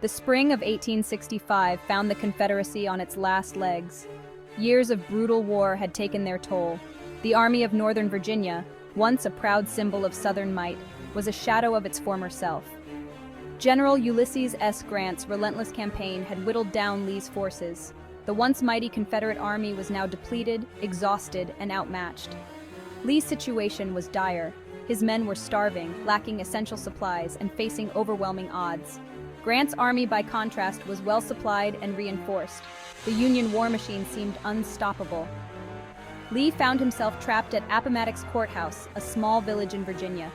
The spring of 1865 found the Confederacy on its last legs. Years of brutal war had taken their toll. The Army of Northern Virginia, once a proud symbol of Southern might, was a shadow of its former self. General Ulysses S. Grant's relentless campaign had whittled down Lee's forces. The once mighty Confederate army was now depleted, exhausted, and outmatched. Lee's situation was dire. His men were starving, lacking essential supplies, and facing overwhelming odds. Grant's army, by contrast, was well supplied and reinforced. The Union war machine seemed unstoppable. Lee found himself trapped at Appomattox Courthouse, a small village in Virginia.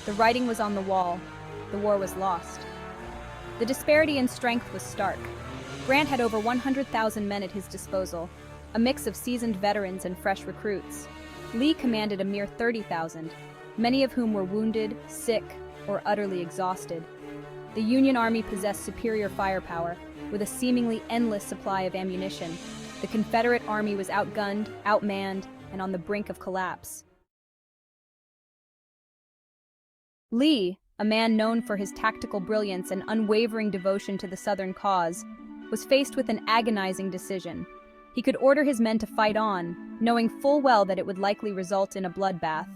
The writing was on the wall. The war was lost. The disparity in strength was stark. Grant had over 100,000 men at his disposal, a mix of seasoned veterans and fresh recruits. Lee commanded a mere 30,000, many of whom were wounded, sick, or utterly exhausted. The Union Army possessed superior firepower, with a seemingly endless supply of ammunition. The Confederate Army was outgunned, outmanned, and on the brink of collapse. Lee, a man known for his tactical brilliance and unwavering devotion to the Southern cause, was faced with an agonizing decision. He could order his men to fight on, knowing full well that it would likely result in a bloodbath.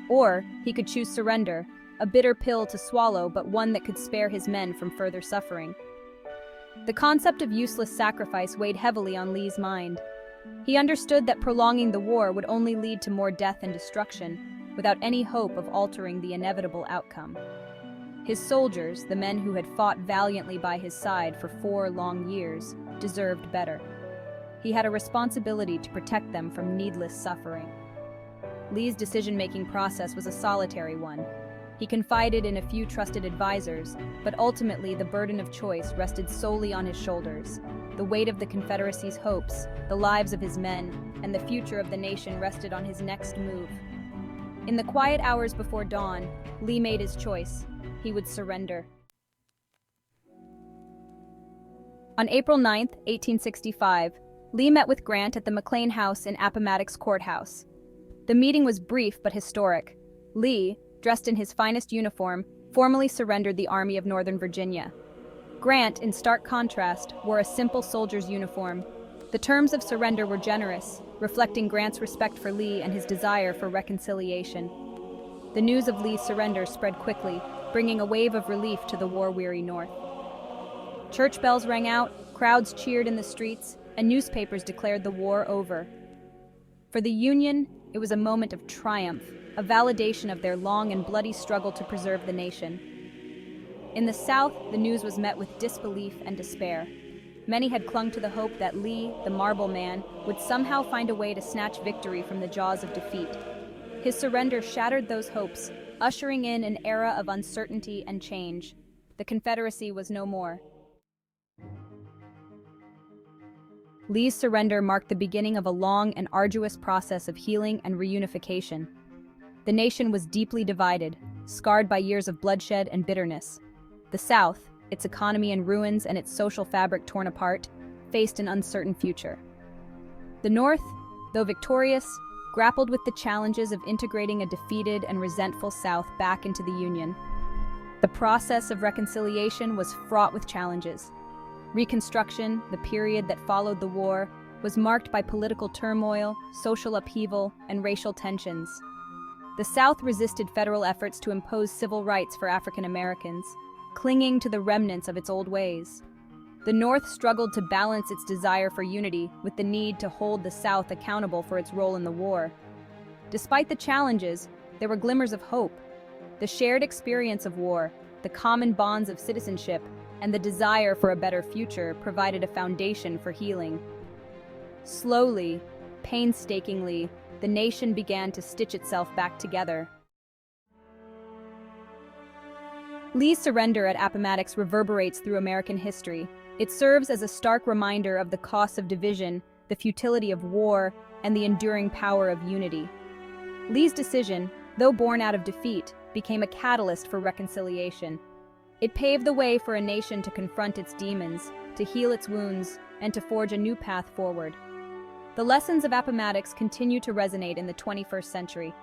Or he could choose surrender, a bitter pill to swallow, but one that could spare his men from further suffering. The concept of useless sacrifice weighed heavily on Lee's mind. He understood that prolonging the war would only lead to more death and destruction, without any hope of altering the inevitable outcome. His soldiers, the men who had fought valiantly by his side for 4 long years, deserved better. He had a responsibility to protect them from needless suffering. Lee's decision-making process was a solitary one. He confided in a few trusted advisors, but ultimately the burden of choice rested solely on his shoulders. The weight of the Confederacy's hopes, the lives of his men, and the future of the nation rested on his next move. In the quiet hours before dawn, Lee made his choice. He would surrender. On April 9, 1865, Lee met with Grant at the McLean House in Appomattox Courthouse. The meeting was brief but historic. Lee, dressed in his finest uniform, formally surrendered the Army of Northern Virginia. Grant, in stark contrast, wore a simple soldier's uniform. The terms of surrender were generous, reflecting Grant's respect for Lee and his desire for reconciliation. The news of Lee's surrender spread quickly, bringing a wave of relief to the war-weary North. Church bells rang out, crowds cheered in the streets, and newspapers declared the war over. For the Union, it was a moment of triumph, a validation of their long and bloody struggle to preserve the nation. In the South, the news was met with disbelief and despair. Many had clung to the hope that Lee, the Marble Man, would somehow find a way to snatch victory from the jaws of defeat. His surrender shattered those hopes, ushering in an era of uncertainty and change. The Confederacy was no more. Lee's surrender marked the beginning of a long and arduous process of healing and reunification. The nation was deeply divided, scarred by years of bloodshed and bitterness. The South, its economy in ruins and its social fabric torn apart, faced an uncertain future. The North, though victorious, grappled with the challenges of integrating a defeated and resentful South back into the Union. The process of reconciliation was fraught with challenges. Reconstruction, the period that followed the war, was marked by political turmoil, social upheaval, and racial tensions. The South resisted federal efforts to impose civil rights for African Americans, clinging to the remnants of its old ways. The North struggled to balance its desire for unity with the need to hold the South accountable for its role in the war. Despite the challenges, there were glimmers of hope. The shared experience of war, the common bonds of citizenship, and the desire for a better future provided a foundation for healing. Slowly, painstakingly, the nation began to stitch itself back together. Lee's surrender at Appomattox reverberates through American history. It serves as a stark reminder of the costs of division, the futility of war, and the enduring power of unity. Lee's decision, though born out of defeat, became a catalyst for reconciliation. It paved the way for a nation to confront its demons, to heal its wounds, and to forge a new path forward. The lessons of Appomattox continue to resonate in the 21st century.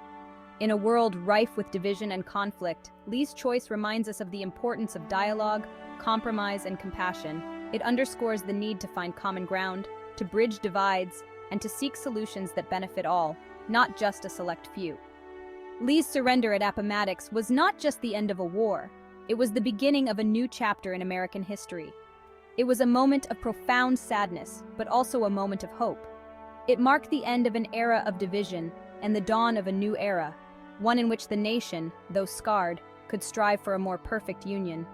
In a world rife with division and conflict, Lee's choice reminds us of the importance of dialogue, compromise, and compassion. It underscores the need to find common ground, to bridge divides, and to seek solutions that benefit all, not just a select few. Lee's surrender at Appomattox was not just the end of a war. It was the beginning of a new chapter in American history. It was a moment of profound sadness, but also a moment of hope. It marked the end of an era of division and the dawn of a new era, one in which the nation, though scarred, could strive for a more perfect union.